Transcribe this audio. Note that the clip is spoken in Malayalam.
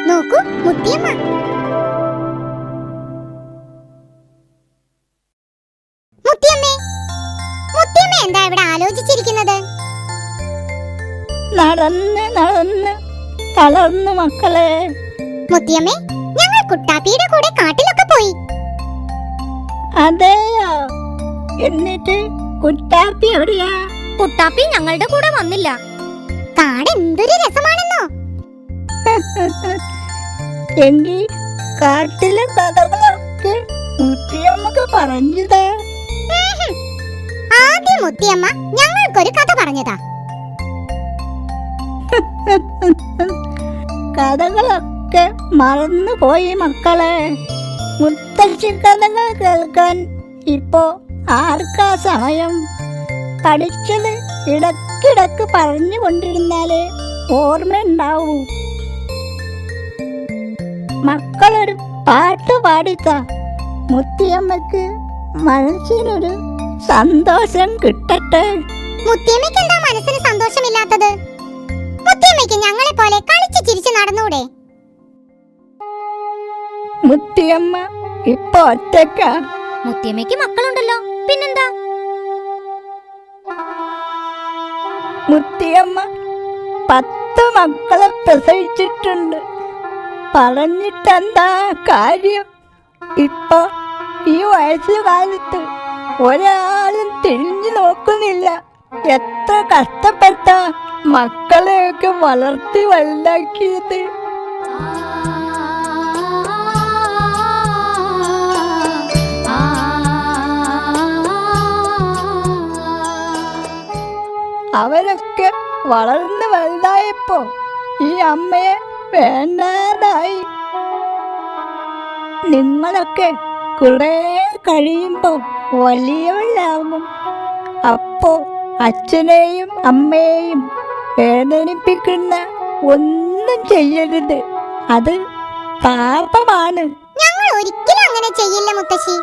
നോക്കൂ മുത്തിയമ്മ. മുത്തിയമ്മേ, മുത്തിയമ്മ എന്താ ഇവിടെ ആലോചിച്ചിരിക്കുന്നത്? നടന്ന് നടന്ന് തളർന്നു മക്കളെ. മുത്തിയമ്മേ, ഞങ്ങൾ കുട്ടാപ്പിയുടെ കൂടെ കാട്ടിലൊക്കെ പോയി. അതെയോ? എന്നിട്ട് കുട്ടാപ്പി എവിടെയാ? കുട്ടാപ്പി ഞങ്ങളുടെ കൂടെ വന്നില്ല. കാട് എന്തൊരു രസമാണെന്നോ. എങ്കിൽ കാട്ടിലെ കഥകളൊക്കെ മുത്തിയമ്മക്ക് പറഞ്ഞതാ? ആദ്യം മുത്തിയമ്മ ഞങ്ങൾക്കൊരു കഥ പറഞ്ഞതാ. കഥകളൊക്കെ മറന്നുപോയി മക്കളെ. മുത്തശ്ശി കഥകൾ കേൾക്കാൻ ഇപ്പോ ആർക്കാ സമയം? പഠിച്ചത് ഇടക്കിടക്ക് പറഞ്ഞുകൊണ്ടിരുന്നാലേ ഓർമ്മയുണ്ടാവൂ. മക്കളൊരു പാട്ട് പാടിത്താ. മുത്തിയമ്മക്ക് മനസ്സിനൊരു സന്തോഷം കിട്ടട്ടെ. മുത്തിയമ്മയ്ക്ക് എന്താ മനസ്സിന് സന്തോഷമില്ലാത്തത്? മുത്തിയമ്മയ്ക്ക് ഞങ്ങളെ പോലെ കളിച്ച് ചിരിച്ച് നടന്നൂടെ? മുത്തിയമ്മ ഇപ്പൊ ഒറ്റക്കാ. മുത്തിയമ്മയ്ക്ക് മക്കളുണ്ടല്ലോ, പിന്നെന്താ? മുത്തിയമ്മ 10 മക്കളെ പ്രസവിച്ചിട്ടുണ്ട്. പറഞ്ഞിട്ടെന്താ കാര്യം? ഇപ്പൊ ഈ വയസ്സുകാലത്ത് ഒരാളും തിരിഞ്ഞു നോക്കുന്നില്ല. എത്ര കഷ്ടപ്പെട്ട മക്കളെയൊക്കെ വളർത്തി വലുതാക്കിയത്. അവരൊക്കെ വളർന്ന് വലുതായപ്പോ ഈ അമ്മയെ വേണ്ടാതായി. നിങ്ങളൊക്കെ കുറെ കഴിയുമ്പോ വലിയവരാകും. അപ്പോ അച്ഛനെയും അമ്മയെയും വേദനിപ്പിക്കുന്ന ഒന്നും ചെയ്യരുത്. അത് പാപമാണ്. ഞങ്ങൾ ഒരിക്കലും അങ്ങനെ ചെയ്യില്ല മുത്തശ്ശി.